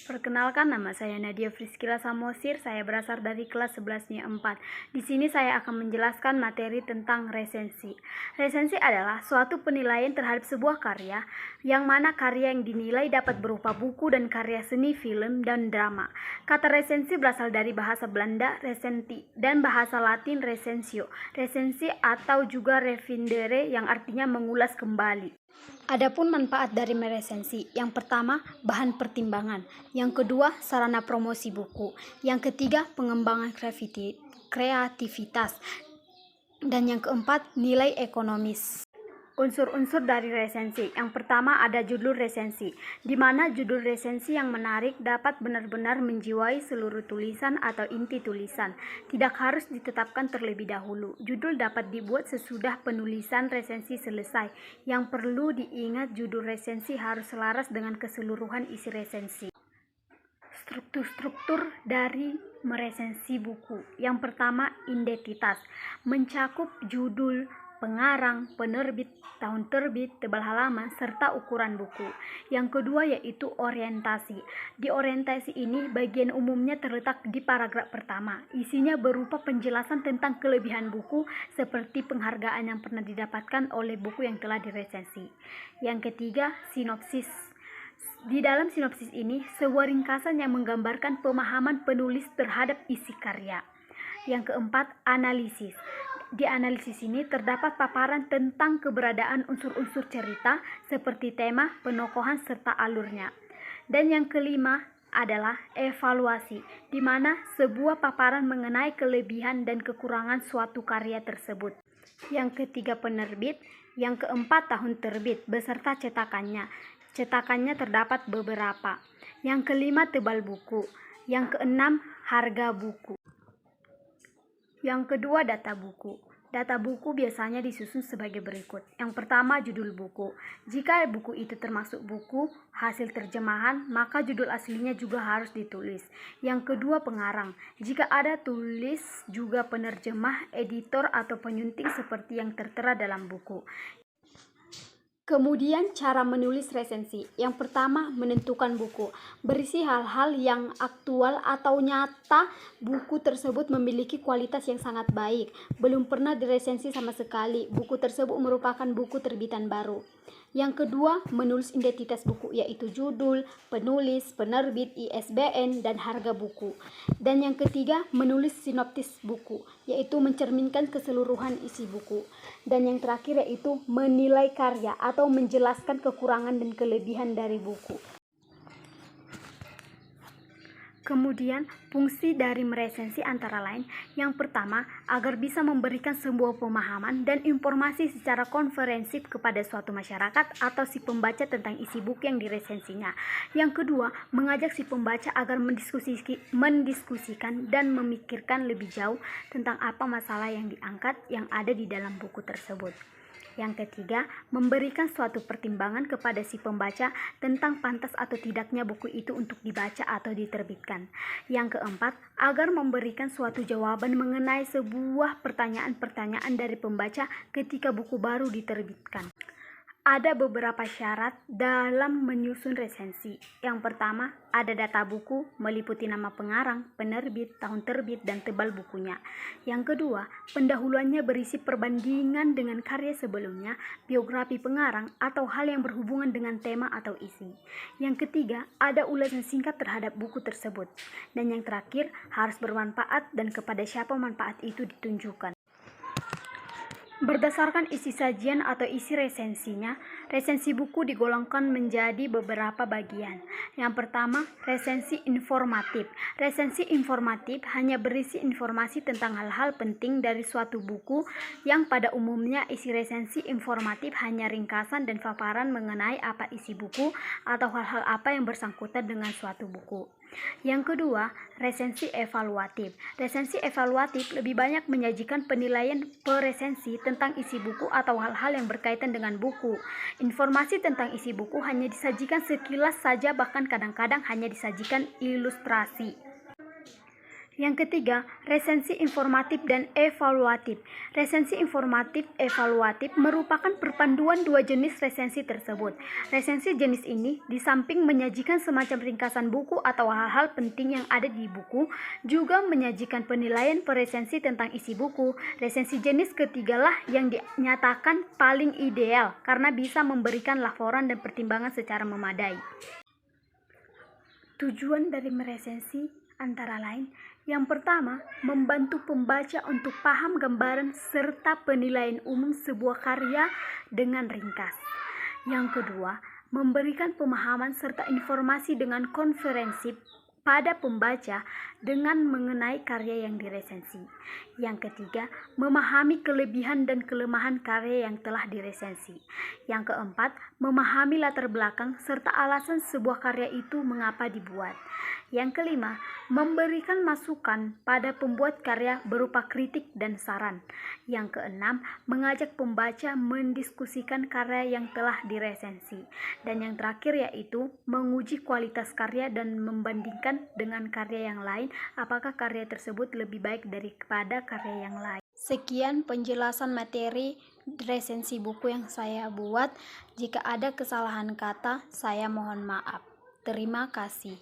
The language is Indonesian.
Perkenalkan, nama saya Nadia Friskila Samosir. Saya berasal dari kelas 11-nya 4. Di sini saya akan menjelaskan materi tentang resensi. Resensi adalah suatu penilaian terhadap sebuah karya, yang mana karya yang dinilai dapat berupa buku dan karya seni, film, dan drama. Kata resensi berasal dari bahasa Belanda recenti dan bahasa Latin recensio. Resensi atau juga revindere yang artinya mengulas kembali. Adapun manfaat dari meresensi, yang pertama, bahan pertimbangan, yang kedua, sarana promosi buku, yang ketiga, pengembangan kreativitas, dan yang keempat, nilai ekonomis. Unsur-unsur dari resensi. Yang pertama ada judul resensi, di mana judul resensi yang menarik dapat benar-benar menjiwai seluruh tulisan atau inti tulisan. Tidak harus ditetapkan terlebih dahulu. Judul dapat dibuat sesudah penulisan resensi selesai. Yang perlu diingat, judul resensi harus selaras dengan keseluruhan isi resensi. Struktur dari meresensi buku. Yang pertama, identitas, mencakup judul, pengarang, penerbit, tahun terbit, tebal halaman, serta ukuran buku. Yang kedua yaitu orientasi. Di orientasi ini bagian umumnya terletak di paragraf pertama. Isinya berupa penjelasan tentang kelebihan buku seperti penghargaan yang pernah didapatkan oleh buku yang telah diresensi. Yang ketiga, sinopsis. Di dalam sinopsis ini, sebuah ringkasan yang menggambarkan pemahaman penulis terhadap isi karya. Yang keempat, analisis. Di analisis ini terdapat paparan tentang keberadaan unsur-unsur cerita seperti tema, penokohan, serta alurnya. Dan yang kelima adalah evaluasi, di mana sebuah paparan mengenai kelebihan dan kekurangan suatu karya tersebut. Yang ketiga, penerbit. Yang keempat, tahun terbit beserta cetakannya. Cetakannya terdapat beberapa. Yang kelima, tebal buku. Yang keenam, harga buku. Yang kedua, data buku. Data buku biasanya disusun sebagai berikut. Yang pertama, judul buku. Jika buku itu termasuk buku hasil terjemahan, maka judul aslinya juga harus ditulis. Yang kedua, pengarang. Jika ada tulis juga penerjemah, editor, atau penyunting seperti yang tertera dalam buku. Kemudian cara menulis resensi. Yang pertama, menentukan buku. Berisi hal-hal yang aktual atau nyata. Buku tersebut memiliki kualitas yang sangat baik. Belum pernah diresensi sama sekali. Buku tersebut merupakan buku terbitan baru. Yang kedua, menulis identitas buku, yaitu judul, penulis, penerbit, ISBN, dan harga buku. Dan yang ketiga, menulis sinopsis buku, yaitu mencerminkan keseluruhan isi buku. Dan yang terakhir yaitu menilai karya atau menjelaskan kekurangan dan kelebihan dari buku. Kemudian, fungsi dari meresensi antara lain, yang pertama, agar bisa memberikan sebuah pemahaman dan informasi secara konferensif kepada suatu masyarakat atau si pembaca tentang isi buku yang diresensinya. Yang kedua, mengajak si pembaca agar mendiskusikan dan memikirkan lebih jauh tentang apa masalah yang diangkat yang ada di dalam buku tersebut. Yang ketiga, memberikan suatu pertimbangan kepada si pembaca tentang pantas atau tidaknya buku itu untuk dibaca atau diterbitkan. Yang keempat, agar memberikan suatu jawaban mengenai sebuah pertanyaan-pertanyaan dari pembaca ketika buku baru diterbitkan. Ada beberapa syarat dalam menyusun resensi. Yang pertama, ada data buku meliputi nama pengarang, penerbit, tahun terbit, dan tebal bukunya. Yang kedua, pendahuluannya berisi perbandingan dengan karya sebelumnya, biografi pengarang, atau hal yang berhubungan dengan tema atau isi. Yang ketiga, ada ulasan singkat terhadap buku tersebut. Dan yang terakhir, harus bermanfaat dan kepada siapa manfaat itu ditunjukkan. Berdasarkan isi sajian atau isi resensinya, resensi buku digolongkan menjadi beberapa bagian. Yang pertama, resensi informatif. Resensi informatif hanya berisi informasi tentang hal-hal penting dari suatu buku, yang pada umumnya isi resensi informatif hanya ringkasan dan paparan mengenai apa isi buku atau hal-hal apa yang bersangkutan dengan suatu buku. Yang kedua, resensi evaluatif. Resensi evaluatif lebih banyak menyajikan penilaian peresensi tentang isi buku atau hal-hal yang berkaitan dengan buku. Informasi tentang isi buku hanya disajikan sekilas saja, bahkan kadang-kadang hanya disajikan ilustrasi. Yang ketiga, resensi informatif dan evaluatif. Resensi informatif evaluatif merupakan perpaduan dua jenis resensi tersebut. Resensi jenis ini, di samping menyajikan semacam ringkasan buku atau hal-hal penting yang ada di buku, juga menyajikan penilaian peresensi tentang isi buku. Resensi jenis ketigalah yang dinyatakan paling ideal karena bisa memberikan laporan dan pertimbangan secara memadai. Tujuan dari meresensi antara lain, yang pertama, membantu pembaca untuk paham gambaran serta penilaian umum sebuah karya dengan ringkas. Yang kedua, memberikan pemahaman serta informasi dengan komprehensif pada pembaca dengan mengenai karya yang diresensi. Yang ketiga, memahami kelebihan dan kelemahan karya yang telah diresensi. Yang keempat, memahami latar belakang serta alasan sebuah karya itu mengapa dibuat. Yang kelima, memberikan masukan pada pembuat karya berupa kritik dan saran. Yang keenam, mengajak pembaca mendiskusikan karya yang telah diresensi. Dan yang terakhir yaitu menguji kualitas karya dan membandingkan dengan karya yang lain apakah karya tersebut lebih baik daripada karya yang lain. Sekian penjelasan materi resensi buku yang saya buat. Jika ada kesalahan kata, saya mohon maaf. Terima kasih.